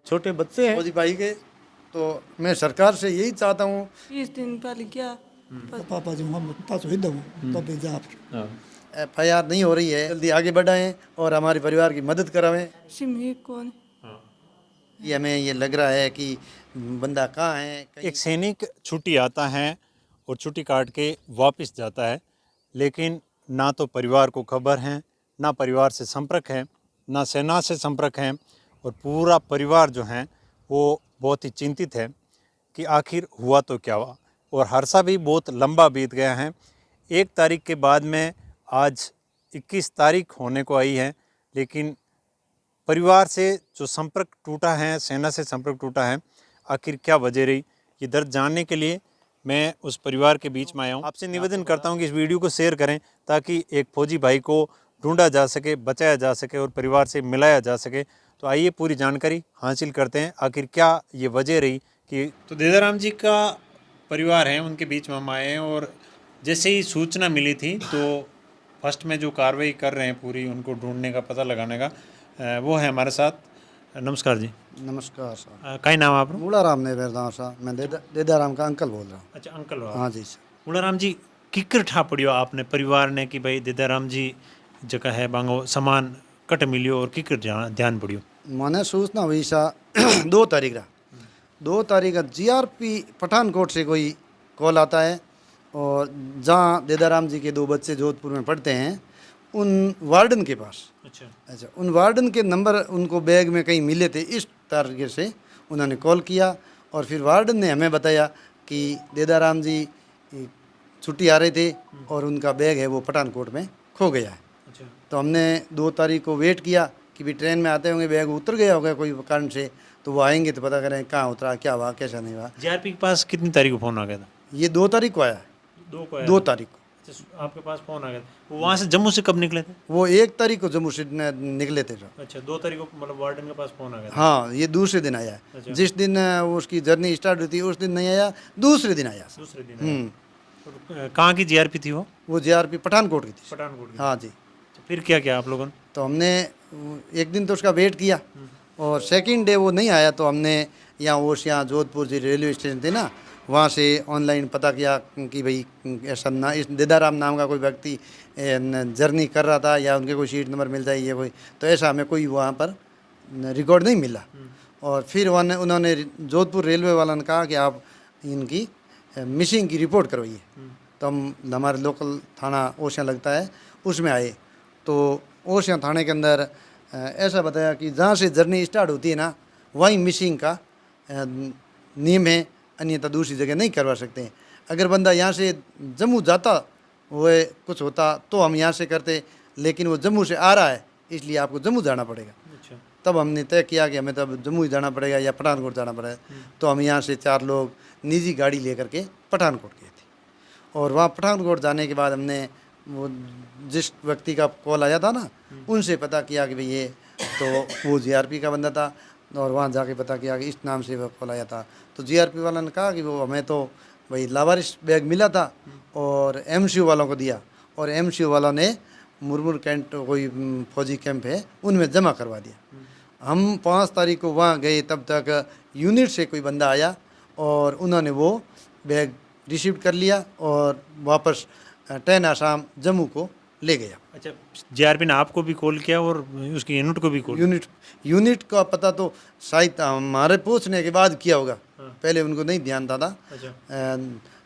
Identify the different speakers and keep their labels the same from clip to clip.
Speaker 1: छोटे बच्चे हैं फौजी भाई के। तो मैं सरकार से यही चाहता हूँ
Speaker 2: 20 दिन पहले गया
Speaker 3: पापा जी हम पास हुई दो तब जा
Speaker 1: FIR नहीं हो रही है, जल्दी आगे बढ़ाएं और हमारे परिवार की मदद करावें।
Speaker 2: सिमी कौन
Speaker 1: ये हमें ये लग रहा है कि बंदा कहाँ है।
Speaker 4: एक सैनिक छुट्टी आता है और छुट्टी काट के वापस जाता है, लेकिन ना तो परिवार को खबर है, ना परिवार से संपर्क है, ना सेना से संपर्क है, और पूरा परिवार जो है वो बहुत ही चिंतित है कि आखिर हुआ तो क्या हुआ। और हरसा भी बहुत लंबा बीत गया है। 1 तारीख के बाद में आज 21 तारीख होने को आई है, लेकिन परिवार से जो संपर्क टूटा है, सेना से संपर्क टूटा है, आखिर क्या वजह रही, ये दर्द जानने के लिए मैं उस परिवार के बीच में आया हूँ। आपसे निवेदन करता हूँ कि इस वीडियो को शेयर करें ताकि एक फौजी भाई को ढूंढा जा सके, बचाया जा सके और परिवार से मिलाया जा सके। तो आइए पूरी जानकारी हासिल करते हैं, आखिर क्या ये वजह रही कि। तो देदाराम जी का परिवार है, उनके बीच में हम आए हैं और जैसे ही सूचना मिली थी तो फर्स्ट में जो कार्रवाई कर रहे हैं पूरी उनको ढूंढने का, पता लगाने का, वो है हमारे साथ। नमस्कार जी।
Speaker 1: नमस्कार सर।
Speaker 4: कई नाम आप?
Speaker 1: मूलाराम ने वेरदार साहब, मैं देदाराम का अंकल बोल रहा हूँ।
Speaker 4: अच्छा अंकल।
Speaker 1: हाँ जी सर।
Speaker 4: मूलाराम जी किकर ठा पड़ियो आपने परिवार ने कि भाई देदाराम जी जगह है बांगो सामान कट मिलियो और किकर ध्यान पड़ियो?
Speaker 1: मैंने सूचना हुई सा 2 तारीख का GRP पठानकोट से कोई कॉल आता है, और जहाँ देदाराम जी के 2 बच्चे जोधपुर में पढ़ते हैं उन वार्डन के पास। अच्छा उन वार्डन के नंबर उनको बैग में कहीं मिले थे, इस तरीके से उन्होंने कॉल किया। और फिर वार्डन ने हमें बताया कि देदाराम जी छुट्टी आ रहे थे और उनका बैग है वो पठानकोट में खो गया है। तो हमने 2 तारीख को वेट किया कि भी ट्रेन में आते होंगे, बैग उतर गया होगा कोई कारण से, तो वो आएंगे तो पता करें कहाँ उतरा, क्या हुआ, कैसा नहीं हुआ।
Speaker 4: GRP के पास कितनी तारीख को फ़ोन आ गया था?
Speaker 1: ये 2 तारीख को आया है। 2 तारीख को
Speaker 4: आपके पास फ़ोन आ गया था। वो वहाँ से जम्मू से कब निकले थे?
Speaker 1: वो 1 तारीख को जम्मू से निकले थे सर।
Speaker 4: अच्छा 2 तारीख को मतलब वार्डन के पास फ़ोन आ गया था।
Speaker 1: हाँ, ये दूसरे दिन आया है। जिस दिन उसकी जर्नी स्टार्ट हुई थी उस दिन नहीं आया, दूसरे दिन आया।
Speaker 4: दूसरे दिन। कहाँ की GRP थी वो?
Speaker 1: GRP पठानकोट की थी।
Speaker 4: पठानकोट की।
Speaker 1: हाँ जी।
Speaker 4: तो फिर क्या किया आप लोगों ने?
Speaker 1: तो हमने 1 दिन तो उसका वेट किया, और सेकंड डे वो नहीं आया तो हमने यहाँ जोधपुर जी रेलवे स्टेशन थे ना, वहाँ से ऑनलाइन पता किया कि भाई ऐसा ना, इस देदाराम नाम का कोई व्यक्ति जर्नी कर रहा था या उनके कोई सीट नंबर मिल जाए, ये कोई तो ऐसा हमें कोई वहाँ पर रिकॉर्ड नहीं मिला। और फिर उन्होंने जोधपुर रेलवे वाला ने कहा कि आप इनकी मिसिंग की रिपोर्ट करवाइए। तो हम हमारे लोकल थाना ओसियाँ लगता है उसमें आए, तो ओसियाँ थाने के अंदर ऐसा बताया कि जहाँ से जर्नी स्टार्ट होती है ना वहीं मिसिंग का नियम है, अन्यथा दूसरी जगह नहीं करवा सकते हैं। अगर बंदा यहाँ से जम्मू जाता वो कुछ होता तो हम यहाँ से करते, लेकिन वो जम्मू से आ रहा है इसलिए आपको जम्मू जाना पड़ेगा।
Speaker 4: अच्छा।
Speaker 1: तब हमने तय किया कि हमें तब जम्मू ही जाना पड़ेगा या पठानकोट जाना पड़ेगा। तो हम यहाँ से 4 लोग निजी गाड़ी लेकर के पठानकोट गए थे, और वहाँ पठानकोट जाने के बाद हमने वो जिस व्यक्ति का कॉल आया था ना उनसे पता किया कि भाई ये तो वो GRP का बंदा था, और वहाँ जाके पता किया कि इस नाम से वो कॉल आया था। तो GRP वाला ने कहा कि वो हमें तो भाई लावारिस बैग मिला था और MCO वालों को दिया, और MCO वालों ने मुरमुर कैंट कोई फौजी कैंप है उनमें जमा करवा दिया। हम 5 तारीख को वहाँ गए, तब तक यूनिट से कोई बंदा आया और उन्होंने वो बैग रिसीव कर लिया और वापस ट्रेन आसाम जम्मू को ले गया।
Speaker 4: अच्छा GRP ने आपको भी कॉल किया और उसकी यूनिट को भी कॉल?
Speaker 1: यूनिट का पता तो शायद हमारे पूछने के बाद किया होगा। पहले उनको नहीं ध्यान था।
Speaker 4: अच्छा।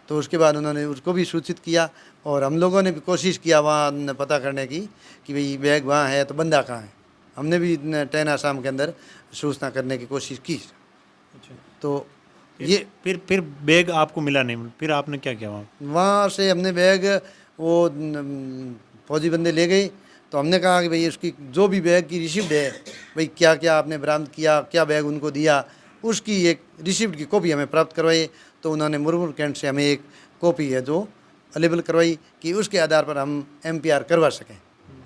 Speaker 1: तो उसके बाद उन्होंने उसको भी सूचित किया, और हम लोगों ने भी कोशिश किया वहाँ पता करने की कि भाई बैग वहाँ है तो बंदा कहाँ है। हमने भी ट्रेन आसाम के अंदर सूचना करने की कोशिश की।
Speaker 4: अच्छा।
Speaker 1: तो
Speaker 4: ये फिर बैग आपको मिला नहीं, फिर आपने क्या किया?
Speaker 1: वहाँ से हमने बैग वो फौजी बंदे ले गए, तो हमने कहा कि भाई उसकी जो भी बैग की रिसिप्ट है, भाई क्या क्या आपने बरामद किया, क्या बैग उनको दिया, उसकी एक रिसिप्ट की कॉपी हमें प्राप्त करवाई। तो उन्होंने मुरमुर कैंट से हमें एक कॉपी है जो अवेलेबल करवाई कि उसके आधार पर हम MPR करवा सकें।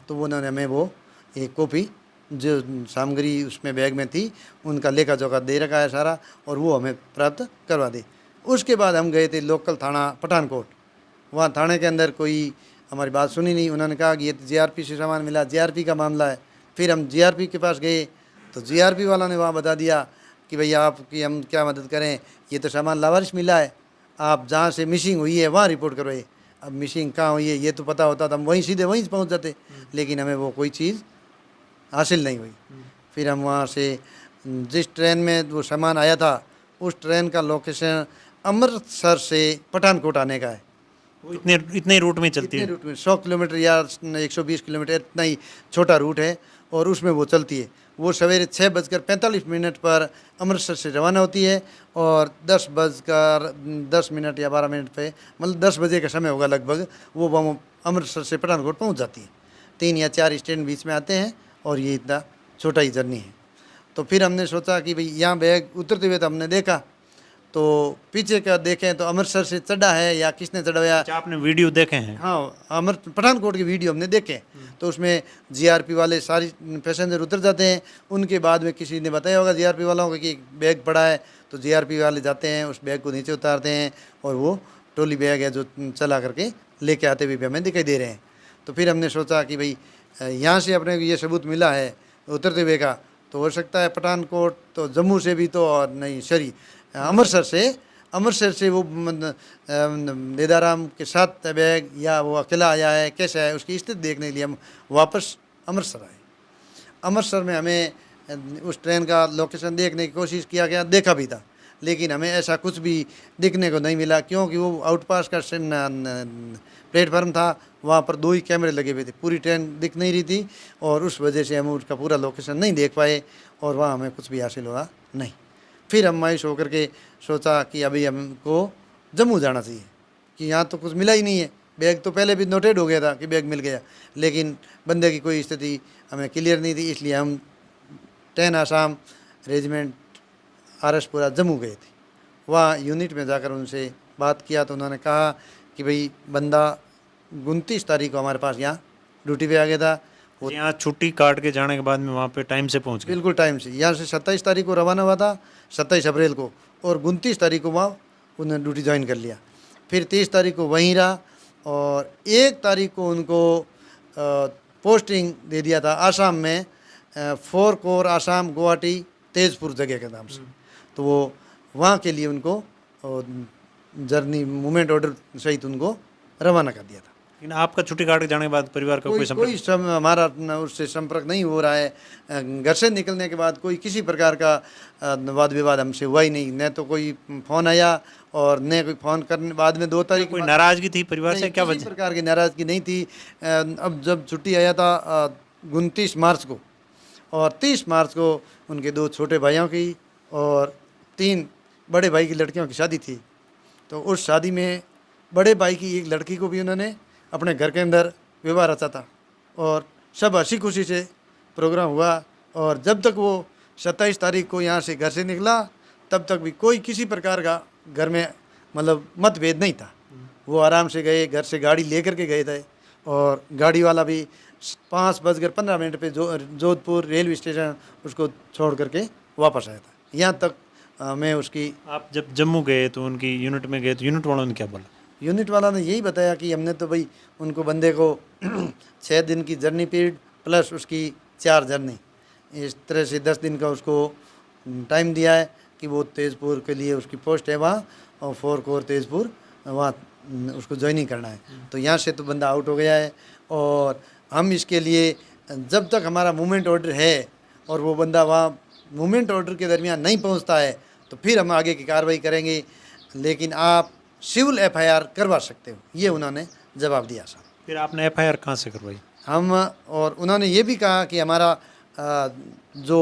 Speaker 1: तो उन्होंने हमें वो एक कॉपी जो सामग्री उसमें बैग में थी उनका लेखा जोखा दे रखा है सारा, और वो हमें प्राप्त करवा दी। उसके बाद हम गए थे लोकल थाना पठानकोट। वहाँ थाने के अंदर कोई हमारी बात सुनी नहीं, उन्होंने कहा कि ये GRP से सामान मिला, GRP का मामला है। फिर हम GRP के पास गए तो GRP वाला ने वहाँ बता दिया कि भैया आपकी हम क्या मदद करें, ये तो सामान लावारिस मिला है, आप जहाँ से मिसिंग हुई है वहाँ रिपोर्ट करवाइए। अब मिसिंग कहाँ हुई है ये तो पता होता तो हम वहीं सीधे वहीं पहुँच जाते, लेकिन हमें वो कोई चीज़ हासिल नहीं हुई। फिर हम वहाँ से जिस ट्रेन में वो सामान आया था उस ट्रेन का लोकेशन अमृतसर से पठानकोट आने का है।
Speaker 4: वो इतने ही रूट में चलती
Speaker 1: इतने
Speaker 4: है।
Speaker 1: रूट में 100 किलोमीटर या 120 किलोमीटर इतना ही छोटा रूट है और उसमें वो चलती है। वो सवेरे 6:45 पर अमृतसर से रवाना होती है और 10:10 या 12 पे, मतलब 10 बजे का समय होगा लगभग, वो अमृतसर से पठानकोट पहुंच जाती है। 3 या 4 स्टैंड बीच में आते हैं और ये इतना छोटा ही जर्नी है। तो फिर हमने सोचा कि भाई यहाँ बैग उतरते हुए तो हमने देखा, तो पीछे का देखें तो अमृतसर से चढ़ा है या किसने चढ़ाया।
Speaker 4: अच्छा, आपने वीडियो देखे हैं?
Speaker 1: हाँ, पठानकोट की वीडियो हमने देखे, तो उसमें जीआरपी वाले सारी पैसेंजर उतर जाते हैं। उनके बाद में किसी ने बताया होगा जीआरपी वालों को कि बैग पड़ा है, तो जीआरपी वाले जाते हैं, उस बैग को नीचे उतारते हैं और वो ट्रॉली बैग है जो चला करके लेके आते हुए भी हमें दिखाई दे रहे हैं। तो फिर हमने सोचा कि भाई यहाँ से अपने को ये सबूत मिला है उतरते हुए का, तो हो सकता है पठानकोट तो जम्मू से भी तो और नहीं सॉरी अमृतसर से वो देदाराम के साथ बैग या वो अकेला आया है, कैसा है, उसकी स्थिति देखने के लिए हम वापस अमृतसर आए। अमृतसर में हमें उस ट्रेन का लोकेशन देखने की कोशिश किया गया, देखा भी था, लेकिन हमें ऐसा कुछ भी दिखने को नहीं मिला, क्योंकि वो आउटपास का प्लेटफार्म था, वहाँ पर 2 ही कैमरे लगे हुए थे, पूरी ट्रेन दिख नहीं रही थी और उस वजह से हम उसका पूरा लोकेशन नहीं देख पाए और वहाँ हमें कुछ भी हासिल हुआ नहीं। फिर हम मायूस होकर के सोचा कि अभी हमको जम्मू जाना चाहिए, कि यहाँ तो कुछ मिला ही नहीं है। बैग तो पहले भी नोटेड हो गया था कि बैग मिल गया, लेकिन बंदे की कोई स्थिति हमें क्लियर नहीं थी, इसलिए हम 10 आसाम रेजिमेंट आरएसपुरा जम्मू गए थे। वहाँ यूनिट में जाकर उनसे बात किया तो उन्होंने कहा कि भाई बंदा 29 तारीख को हमारे पास यहाँ ड्यूटी पे आ गया था। वो
Speaker 4: यहाँ छुट्टी काट के जाने के बाद में वहाँ पे टाइम से पहुँच गए।
Speaker 1: बिल्कुल टाइम से, यहाँ से 27 तारीख को रवाना हुआ था, 27 अप्रैल को, और 29 तारीख को वहाँ उन्होंने ड्यूटी ज्वाइन कर लिया। फिर 30 तारीख को वहीं रहा और 1 तारीख को उनको पोस्टिंग दे दिया था आसाम में, 4 कोर आसाम गुवाहाटी तेजपुर जगह के नाम से। तो वो वहाँ के लिए उनको जर्नी मूवमेंट ऑर्डर सहित उनको रवाना कर दिया था।
Speaker 4: लेकिन आपका छुट्टी काट के जाने के बाद परिवार का कोई संपर्क?
Speaker 1: हमारा उससे संपर्क नहीं हो रहा है। घर से निकलने के बाद कोई किसी प्रकार का वाद विवाद हमसे हुआ ही नहीं, न तो कोई फ़ोन आया और न कोई फ़ोन करने बाद में 2 तारीख
Speaker 4: कोई नाराज़गी थी परिवार से? क्या
Speaker 1: किसी
Speaker 4: वजह?
Speaker 1: प्रकार की नाराज़गी नहीं थी। अब जब छुट्टी आया था 29 मार्च को, और 30 मार्च को उनके 2 छोटे भाइयों की और 3 बड़े भाई की लड़कियों की शादी थी। तो उस शादी में बड़े भाई की एक लड़की को भी उन्होंने अपने घर के अंदर विवाह रचा था और सब हंसी खुशी से प्रोग्राम हुआ। और जब तक वो 27 तारीख को यहाँ से घर से निकला तब तक भी कोई किसी प्रकार का घर में मतलब मतभेद नहीं था। वो आराम से गए, घर से गाड़ी लेकर के गए थे और गाड़ी वाला भी 5:15 पे जोधपुर रेलवे स्टेशन उसको छोड़ करके वापस आया था। यहाँ तक मैं उसकी,
Speaker 4: आप जब जम्मू गए तो उनकी यूनिट में गए तो यूनिट वालों ने क्या बोला?
Speaker 1: यूनिट वाला ने यही बताया कि हमने तो भाई उनको बंदे को 6 दिन की जर्नी पीरियड प्लस उसकी 4 जर्नी, इस तरह से 10 दिन का उसको टाइम दिया है कि वो तेज़पुर के लिए उसकी पोस्ट है वहाँ, और 4 कोर तेज़पुर वहाँ उसको ज्वाइनिंग करना है। तो यहाँ से तो बंदा आउट हो गया है और हम इसके लिए जब तक हमारा मूवमेंट ऑर्डर है और वो बंदा वहाँ मूवमेंट ऑर्डर के दरमियान नहीं पहुँचता है तो फिर हम आगे की कार्रवाई करेंगे, लेकिन आप सिविल एफआईआर करवा सकते हो, ये उन्होंने जवाब दिया साहब।
Speaker 4: फिर आपने एफआईआर कहाँ से करवाई?
Speaker 1: हम, और उन्होंने ये भी कहा कि हमारा जो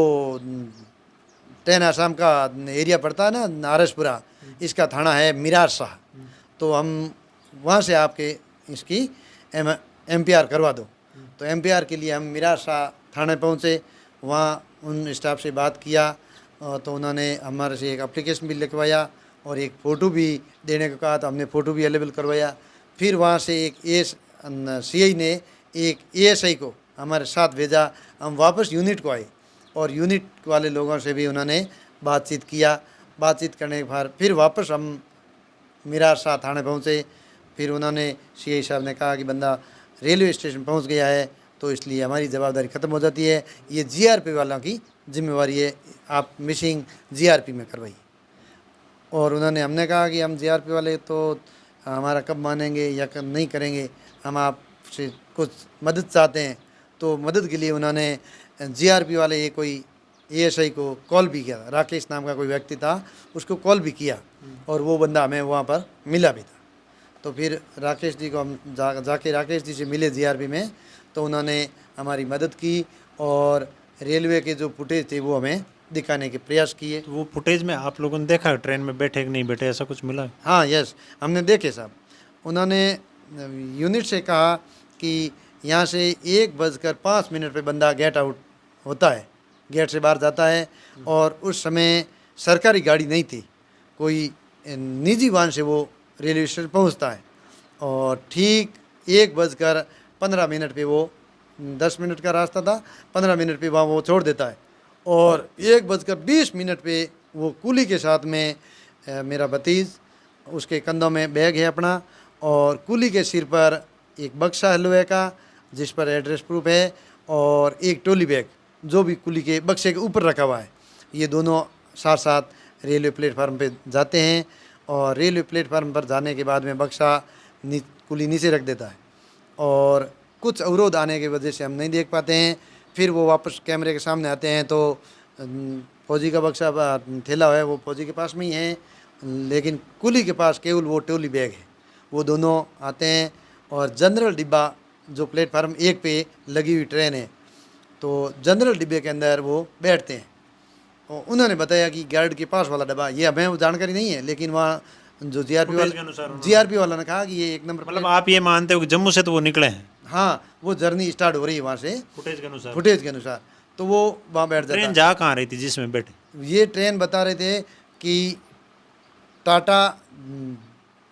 Speaker 1: 10 आसाम का एरिया पड़ता है ना नारसपुरा, इसका थाना है मिराज शाह, तो हम वहाँ से आपके इसकी एमपीआर करवा दो। तो एमपीआर के लिए हम मिराज शाह थाने पहुँचे, वहाँ उन स्टाफ से बात किया तो उन्होंने हमारे से एक एप्लीकेशन भी लिखवाया और एक फ़ोटो भी देने को कहा, तो हमने फ़ोटो भी अवेलेबल करवाया। फिर वहाँ से एक सीआई ने एक एएसआई को हमारे साथ भेजा, हम वापस यूनिट को आए और यूनिट वाले लोगों से भी उन्होंने बातचीत किया। बातचीत करने के बाद फिर वापस हम मिराज शाह थाने पहुँचे। फिर उन्होंने सीआई साहब ने कहा कि बंदा रेलवे स्टेशन पहुँच गया है तो इसलिए हमारी जवाबदारी ख़त्म हो जाती है, ये जीआरपी वालों की जिम्मेवारी है, आप मिसिंग जीआरपी में करवाइए। और उन्होंने हमने कहा कि हम जीआरपी वाले तो हमारा कब मानेंगे या कब नहीं करेंगे, हम आपसे कुछ मदद चाहते हैं। तो मदद के लिए उन्होंने जीआरपी वाले ये कोई एएसआई को कॉल भी किया था, राकेश नाम का कोई व्यक्ति था, उसको कॉल भी किया और वो बंदा हमें वहाँ पर मिला भी था। तो फिर राकेश जी को हम जाके राकेश जी से मिले जीआरपी में, तो उन्होंने हमारी मदद की और रेलवे के जो फुटेज थे वो हमें दिखाने के प्रयास किए।
Speaker 4: तो वो फुटेज में आप लोगों ने देखा ट्रेन में बैठे कि नहीं बैठे, ऐसा कुछ मिला?
Speaker 1: हाँ यस, हमने देखे साहब। उन्होंने यूनिट से कहा कि यहाँ से 1:05 पे बंदा गेट आउट होता है, गेट से बाहर जाता है। और उस समय सरकारी गाड़ी नहीं थी, कोई निजी वाहन से वो रेलवे स्टेशन पहुँचता है। और ठीक 1:15 पे वो 10 मिनट का रास्ता था, 15 मिनट पे वहाँ वो छोड़ देता है। और 1:20 पे वो कुली के साथ में मेरा भतीज, उसके कंधों में बैग है अपना, और कुली के सिर पर एक बक्सा है लोहे का जिस पर एड्रेस प्रूफ है, और एक ट्रॉली बैग जो भी कुली के बक्से के ऊपर रखा हुआ है। ये दोनों साथ साथ रेलवे प्लेटफार्म पे जाते हैं और रेलवे प्लेटफार्म पर जाने के बाद में बक्सा कुली नीचे रख देता है और कुछ अवरोध आने की वजह से हम नहीं देख पाते हैं। फिर वो वापस कैमरे के सामने आते हैं तो फौजी का बक्सा थैला है वो फौजी के पास में ही है, लेकिन कुली के पास केवल वो ट्रॉली बैग है। वो दोनों आते हैं और जनरल डिब्बा जो प्लेटफार्म 1 पे लगी हुई ट्रेन है, तो जनरल डिब्बे के अंदर वो बैठते हैं। और उन्होंने बताया कि गार्ड के पास वाला डब्बा, ये हमें जानकारी नहीं है, लेकिन वहाँ जो जीआरपी वाला ने कहा कि ये 1 नंबर।
Speaker 4: मतलब आप ये मानते हो कि जम्मू से तो वो निकले हैं?
Speaker 1: हाँ, वो जर्नी स्टार्ट हो रही है वहाँ से
Speaker 4: फुटेज के अनुसार।
Speaker 1: तो वो वहाँ बैठ जाता है।
Speaker 4: ट्रेन जा कहाँ रही थी जिसमें बैठे?
Speaker 1: ये ट्रेन बता रहे थे कि टाटा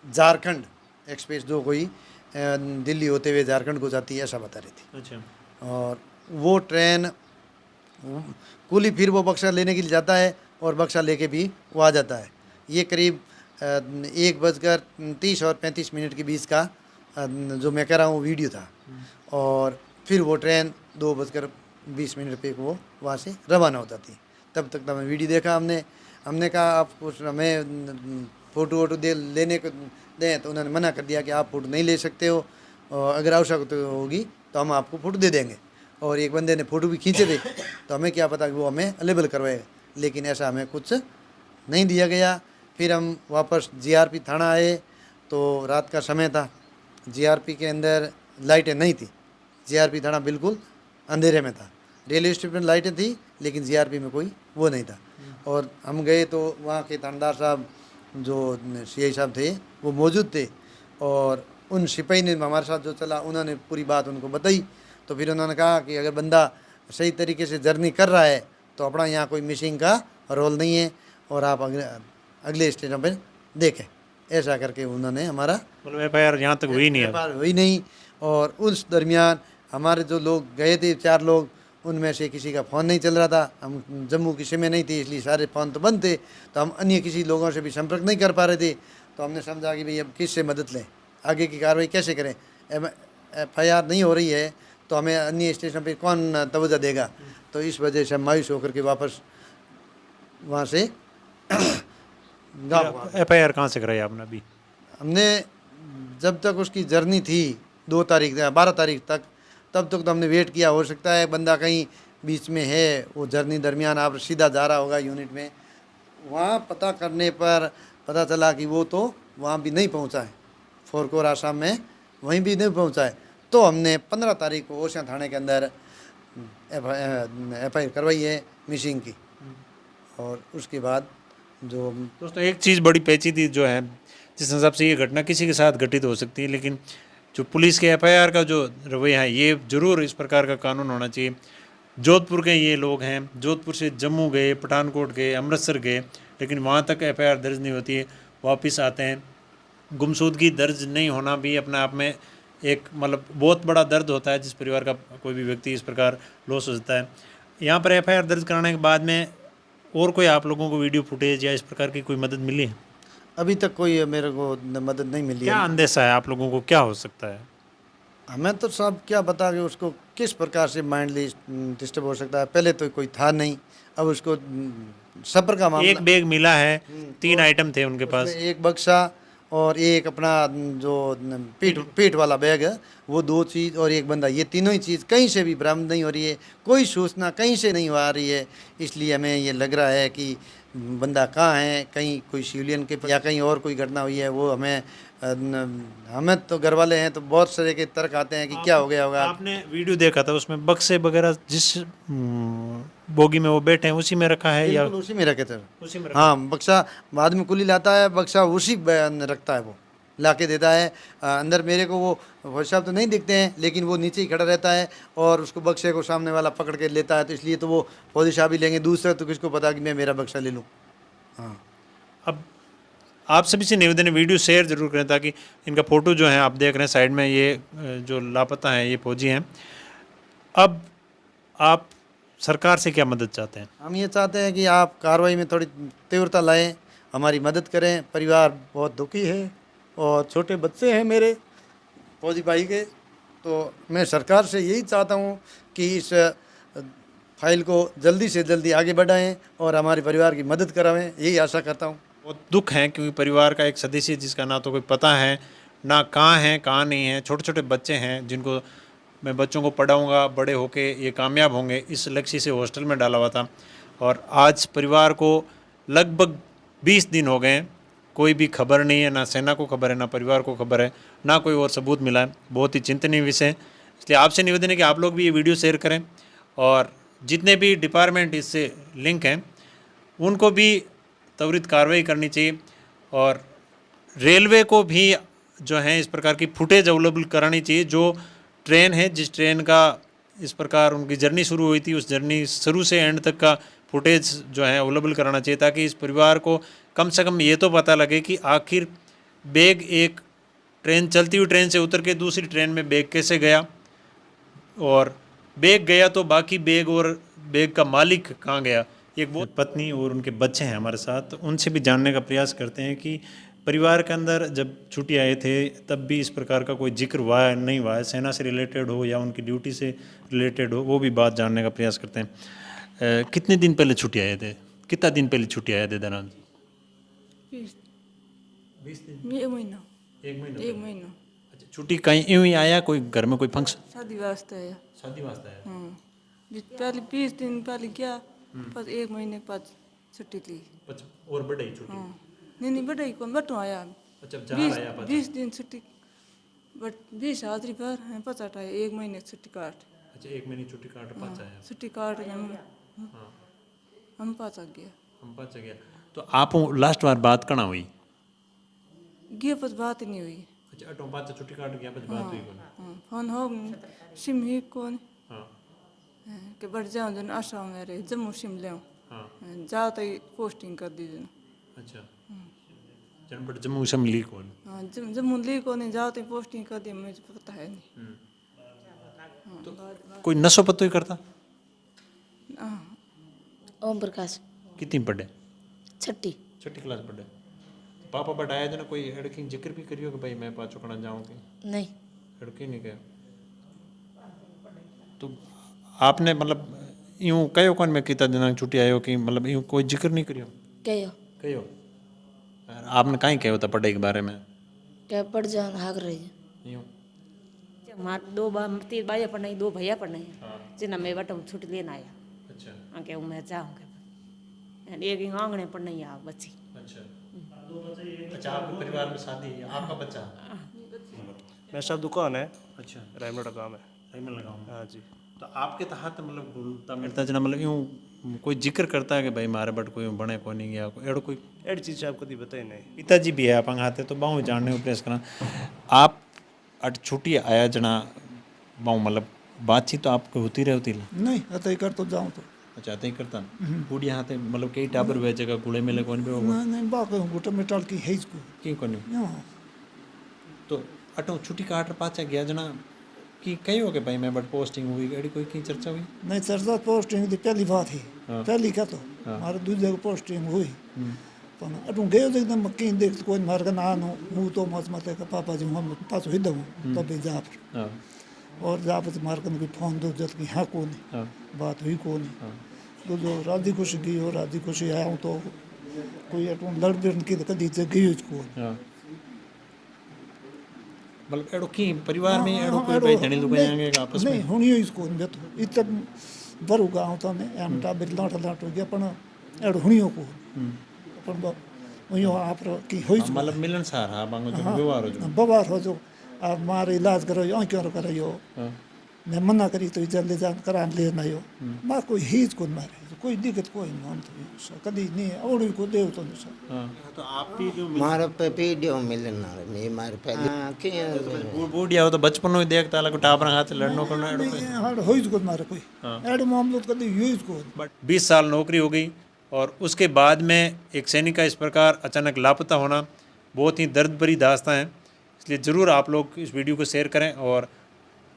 Speaker 1: झारखंड एक्सप्रेस जो कोई दिल्ली होते हुए झारखंड को जाती है, ऐसा बता रही थी।
Speaker 4: अच्छा।
Speaker 1: और वो ट्रेन कुली फिर वो बक्सा लेने के लिए जाता है और बक्सा लेके भी वो आ जाता है। ये करीब 1:30 और 35 के बीच का जो मैं कह रहा हूँ वीडियो था। और फिर वो ट्रेन 2:20 पे वो वहाँ से रवाना हो जाती है। तब तक तो हमें वीडियो देखा हमने कहा आप कुछ हमें फ़ोटो वोटो लेने को दें, तो उन्होंने मना कर दिया कि आप फ़ोटो नहीं ले सकते हो, और अगर आवश्यकता होगी तो हम आपको फ़ोटो दे देंगे। और एक बंदे ने फ़ोटो भी खींचे थे, तो हमें क्या पता कि वो हमें अवेलेबल करवाएगा, लेकिन ऐसा हमें कुछ नहीं दिया गया। फिर हम वापस जीआरपी थाना आए, तो रात का समय था, जीआरपी के अंदर लाइटें नहीं थी, जीआरपी थाना बिल्कुल अंधेरे में था। रेलवे स्टेशन में लाइटें थी लेकिन जीआरपी में कोई वो नहीं था। और हम गए तो वहाँ के थानेदार साहब जो सीआई साहब थे वो मौजूद थे, और उन सिपाही ने हमारे साथ जो चला उन्होंने पूरी बात उनको बताई। तो फिर उन्होंने कहा कि अगर बंदा सही तरीके से जर्नी कर रहा है तो अपना यहाँ कोई मिसिंग का रोल नहीं है और आप अगले स्टेशन पर देखें। ऐसा करके उन्होंने हमारा
Speaker 4: मतलब एफआईआर यहाँ तक हुई नहीं?
Speaker 1: हुई नहीं। और उस दरमियान हमारे जो लोग गए थे 4 लोग, उनमें से किसी का फ़ोन नहीं चल रहा था। हम जम्मू की सिमें नहीं थी इसलिए सारे फ़ोन तो बंद थे, तो हम अन्य किसी लोगों से भी संपर्क नहीं कर पा रहे थे। तो हमने समझा कि भाई अब किससे मदद लें, आगे की कार्रवाई कैसे करें। एफआईआर नहीं हो रही है तो हमें अन्य स्टेशन पर कौन तवज्जो देगा। तो इस वजह से हम मायूस होकर के वापस वहाँ से गाँव।
Speaker 4: एफआईआर कहाँ से कराई आपने अभी?
Speaker 1: हमने जब तक उसकी जर्नी थी 12 तारीख तक, तब तक तो हमने वेट किया। हो सकता है बंदा कहीं बीच में है, वो जर्नी दरमियान आप सीधा जा रहा होगा यूनिट में। वहाँ पता करने पर पता चला कि वो तो वहाँ भी नहीं पहुँचा है, फोरकोर आसाम में वहीं भी नहीं पहुँचा है। तो हमने 15 तारीख को ओसियां थाने के अंदर एफआईआर करवाई है मिसिंग की। और उसके बाद जो
Speaker 4: दोस्तों एक चीज़ बड़ी पेचीदी जो है, जिस हिसाब से ये घटना किसी के साथ घटित हो सकती है, लेकिन जो पुलिस के एफआईआर का जो रवैया है ये ज़रूर इस प्रकार का कानून होना चाहिए। जोधपुर के ये लोग हैं, जोधपुर से जम्मू गए, पठानकोट गए, अमृतसर गए, लेकिन वहाँ तक एफआईआर दर्ज नहीं होती है, वापस आते हैं। गुमशुदगी दर्ज नहीं होना भी अपने आप में एक मतलब बहुत बड़ा दर्द होता है, जिस परिवार का कोई भी व्यक्ति इस प्रकार लॉस हो जाता है। यहाँ पर एफआईआर दर्ज कराने के बाद में और कोई आप लोगों को वीडियो फुटेज या इस प्रकार की कोई मदद मिली है?
Speaker 1: अभी तक कोई मेरे को मदद नहीं मिली
Speaker 4: क्या
Speaker 1: है।
Speaker 4: अंदेशा है आप लोगों को, क्या हो सकता है?
Speaker 1: हमें तो सब क्या बता कि उसको किस प्रकार से माइंडली डिस्टर्ब हो सकता है। पहले तो कोई था नहीं, अब उसको सब्र का मामला।
Speaker 4: एक बैग मिला है, 3 आइटम थे उनके पास।
Speaker 1: उसमें एक बक्सा और एक अपना जो पीठ वाला बैग है, वो 2 चीज़ और एक बंदा, ये तीनों ही चीज़ कहीं से भी बरामद नहीं हो रही है, कोई सूचना कहीं से नहीं आ रही है। इसलिए हमें ये लग रहा है कि बंदा कहाँ है, कहीं कोई सिविलियन के या कहीं और कोई घटना हुई है। वो हमें तो घर वाले हैं तो बहुत सारे के तर्क आते हैं कि क्या हो गया होगा।
Speaker 4: आपने वीडियो देखा था, उसमें बक्से वगैरह जिस बोगी में वो बैठे हैं उसी में रखा है या
Speaker 1: बिल्कुल उसी में रखे थे।
Speaker 4: उसी में रखा?
Speaker 1: हाँ, बक्सा बाद में कुली लाता है, बक्सा उसी रखता है, वो ला के देता है। अंदर मेरे को वो भाई साहब तो नहीं दिखते हैं, लेकिन वो नीचे ही खड़ा रहता है और उसको बक्से को सामने वाला पकड़ के लेता है। तो इसलिए तो वो फौजी साहब ही लेंगे, दूसरा तो किसको पता कि मैं मेरा बक्सा ले लूँ। हाँ,
Speaker 4: अब आप सभी से निवेदन है, वीडियो शेयर जरूर करें ताकि इनका फ़ोटो जो है आप देख रहे हैं साइड में, ये जो लापता हैं ये फौजी हैं। अब आप सरकार से क्या मदद चाहते हैं?
Speaker 1: हम ये चाहते हैं कि आप कार्रवाई में थोड़ी तीव्रता लाएं, हमारी मदद करें। परिवार बहुत दुखी है और छोटे बच्चे हैं मेरे फौजी भाई के। तो मैं सरकार से यही चाहता हूँ कि इस फाइल को जल्दी से जल्दी आगे बढ़ाएं और हमारे परिवार की मदद कराएं, यही आशा करता हूँ।
Speaker 4: बहुत दुख है क्योंकि परिवार का एक सदस्य जिसका ना तो कोई पता है, ना कहाँ है कहाँ नहीं है, छोटे छोटे बच्चे हैं जिनको मैं बच्चों को पढ़ाऊँगा, बड़े होके ये कामयाब होंगे, इस लक्ष्य से हॉस्टल में डाला हुआ था। और आज परिवार को लगभग 20 दिन हो गए हैं, कोई भी खबर नहीं है, ना सेना को खबर है, ना परिवार को खबर है, ना कोई और सबूत मिला है। बहुत ही चिंतनीय विषय है। इसलिए आपसे निवेदन है कि आप लोग भी ये वीडियो शेयर करें और जितने भी डिपार्टमेंट इससे लिंक हैं उनको भी त्वरित कार्रवाई करनी चाहिए। और रेलवे को भी जो है इस प्रकार की फुटेज अवेलेबल करानी चाहिए। जो ट्रेन है, जिस ट्रेन का इस प्रकार उनकी जर्नी शुरू हुई थी, उस जर्नी शुरू से एंड तक का फुटेज जो है अवेलेबल कराना चाहिए ताकि इस परिवार को कम से कम ये तो पता लगे कि आखिर बैग एक ट्रेन, चलती हुई ट्रेन से उतर के दूसरी ट्रेन में बैग कैसे गया, और बैग गया तो बाकी बैग और बैग का मालिक कहाँ गया। एक वो पत्नी और उनके बच्चे हैं हमारे साथ, तो उनसे भी जानने का प्रयास करते हैं कि परिवार के अंदर जब छुट्टी आए थे तब भी इस प्रकार का कोई जिक्र हुआ है नहीं हुआ है, सेना से रिलेटेड हो या उनकी ड्यूटी से रिलेटेड हो, वो भी बात जानने का प्रयास करते हैं। कितने दिन पहले छुट्टी आए थे? कितना दिन पहले छुट्टी आए थे दनान? 20 दिन,
Speaker 2: 1 महीना।
Speaker 4: 1 महीना।
Speaker 2: 1 महीना
Speaker 4: अच्छा, छुट्टी कहीं यूँ ही आया, कोई घर में कोई फंक्शन,
Speaker 2: शादी वास्ते आया।
Speaker 4: शादी वास्ते आया?
Speaker 2: हाँ, पहले 20 दिन पहले गया, बस 1 महीने के बाद छुट्टी ली।
Speaker 4: अच्छा, और बड़े ही छुट्टी?
Speaker 2: हाँ, नहीं बढ़ाई कौन, बटू आया।
Speaker 4: अच्छा, जहाँ आया पता।
Speaker 2: 20 दिन छुट्टी, बट 20 हाजिरी पर है 50 आया, 1 महीने की छुट्टी काट।
Speaker 4: अच्छा, 1 महीने छुट्टी काट 5 आया।
Speaker 2: छुट्टी काट
Speaker 4: हाँ,
Speaker 2: हम 5 आ गया।
Speaker 4: हम 5 गया। तो आप लास्ट बार बात कहाँ हुई?
Speaker 2: गया बस बात ही नहीं हुई।
Speaker 4: अच्छा, अटो 5 छुट्टी काट गया, बस बात हुई कौन?
Speaker 2: हाँ, फोन हो सिम ही कौन
Speaker 4: हाँ
Speaker 2: के बढ़ जाऊँ जन आशा मेरे जम्मू सिम ले
Speaker 4: हाँ।
Speaker 2: जाओ तो पोस्टिंग कर दीजिए।
Speaker 4: अच्छा, जनपद जम्मू से मिली कौन?
Speaker 2: हाँ, जम्मू ली को नहीं, जाओ तो पोस्टिंग कर दी, मुझे पता है नहीं।
Speaker 4: तो कोई नशो पत्तो ही करता?
Speaker 5: ओम प्रकाश
Speaker 4: कितनी पढ़े?
Speaker 5: छठी
Speaker 4: छठी क्लास पढ़े। पापा बढ़ाया जो ना कोई एड़की जिक्र भी करियो कि भाई मैं पाँचों कणा जाऊँगी?
Speaker 5: नहीं
Speaker 4: एड़की नहीं गया। तो आपने मतलब यूँ कहो कौन मैं कितना दिन छुट्टी आयो कि मतलब यूँ कोई जिक्र नहीं करियो?
Speaker 5: कहो
Speaker 4: कहो आपने कहीं कहो था पढ़ाई के बारे में?
Speaker 5: क्या पढ़ जाओ हाक रही
Speaker 4: यूँ
Speaker 6: दो तीन भाइया पर नहीं, 2 भैया पर नहीं, जिन्हें मैं बटा छुट्टी लेना आया।
Speaker 4: अच्छा
Speaker 6: आके मैं जाऊँगा, एक आंगने पर नहीं आ बच्ची।
Speaker 4: अच्छा अच्छा, आपके परिवार में शादी है, आपका बच्चा?
Speaker 7: मेरा सब दुकान है,
Speaker 4: अच्छा,
Speaker 7: रायमोड़ा गाँव है।
Speaker 4: रायमल लगाऊँ।
Speaker 7: हाँ जी।
Speaker 4: तो आपके तहत मतलब बोलता मिलता जना मतलब यूँ कोई जिक्र करता है कि भाई मारे बट कोई बने को नहीं गया एड़ो कोई?
Speaker 7: एड चीज़ आपको दी बताई नहीं।
Speaker 4: पिताजी भी है अपंग हाथे, तो बाहू जानने को प्रयास करा। आप अट छुट्टी आया जना बाहू मतलब बातचीत तो आपको होती रहती?
Speaker 3: नहीं अतः कर तो जाऊँ तो
Speaker 4: अच्छा, ही करता बूढ़ी हाथे मतलब कई टाबर वे जगह गुड़े मेले कौन भी होगा?
Speaker 3: नहीं बाकी गुट मिटाल की है इसको
Speaker 4: क्यों कौन?
Speaker 3: हाँ
Speaker 4: तो अटो छुट्टी काट पाचा गया जना कि कही हो कि भाई मैं बट पोस्टिंग हुई एड़ी कोई की चर्चा हुई?
Speaker 3: नहीं चर्चा पोस्टिंग की पहली बात ही
Speaker 4: हाँ।
Speaker 3: पहली क्या तो मारे दूसरे को पोस्टिंग हुई पण अटू गयो तो एकदम मक्की देख कोई मार का ना नो मुंह तो मत मत का पापा जी हम पास ही दऊं तो भी जा
Speaker 4: हाँ
Speaker 3: और जा पर मार का कोई फोन दो जत की हाँ कौन
Speaker 4: हाँ
Speaker 3: बात हुई कौन
Speaker 4: हाँ
Speaker 3: तो जो राजी खुशी गई हो राजी खुशी आया हूँ तो कोई अटू लड़ बिड़ की तो कदी से गई को
Speaker 4: हाँ मतलब एड़ो की परिवार में एड़ो कोई भाई धनी लोग आएंगे आपस में
Speaker 3: नहीं हुणी इसको बेतो इत बरू गाँव तो ने एम टाबर लाट लाट हो गया पण एड़ो हुणियो को पण वयो आप की होई
Speaker 4: मतलब मिलनसार हाँ बांगो जो व्यवहार हो जो
Speaker 3: बवार हो जो आप मारे इलाज करो यो क्यों करो ने मना करी तो जल्दी जान करा ले नयो मां कोई हीज को मारे कोई दिक्कत कोई नहीं हम तो कदी नहीं और को देव तो नहीं सर
Speaker 4: तो आप भी जो
Speaker 8: मारे पे पीडियो मिलना मैं मारे पहले के
Speaker 4: बूढ़िया हो तो बचपन में देखता लगा टापरा हाथ लड़नो करना एड़ो कोई
Speaker 3: हां होइज को मारे कोई एडो मामलो कदी यूज को
Speaker 4: बट 20 साल नौकरी हो गई और उसके बाद में एक सैनिक का इस प्रकार अचानक लापता होना बहुत ही दर्द भरी दास्तां है। इसलिए ज़रूर आप लोग इस वीडियो को शेयर करें और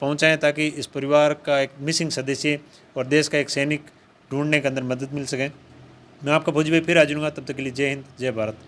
Speaker 4: पहुंचाएं ताकि इस परिवार का एक मिसिंग सदस्य और देश का एक सैनिक ढूंढने के अंदर मदद मिल सके। मैं आपका भोजी भाई फिर आ जाऊँगा, तब तक के लिए जय हिंद जय भारत।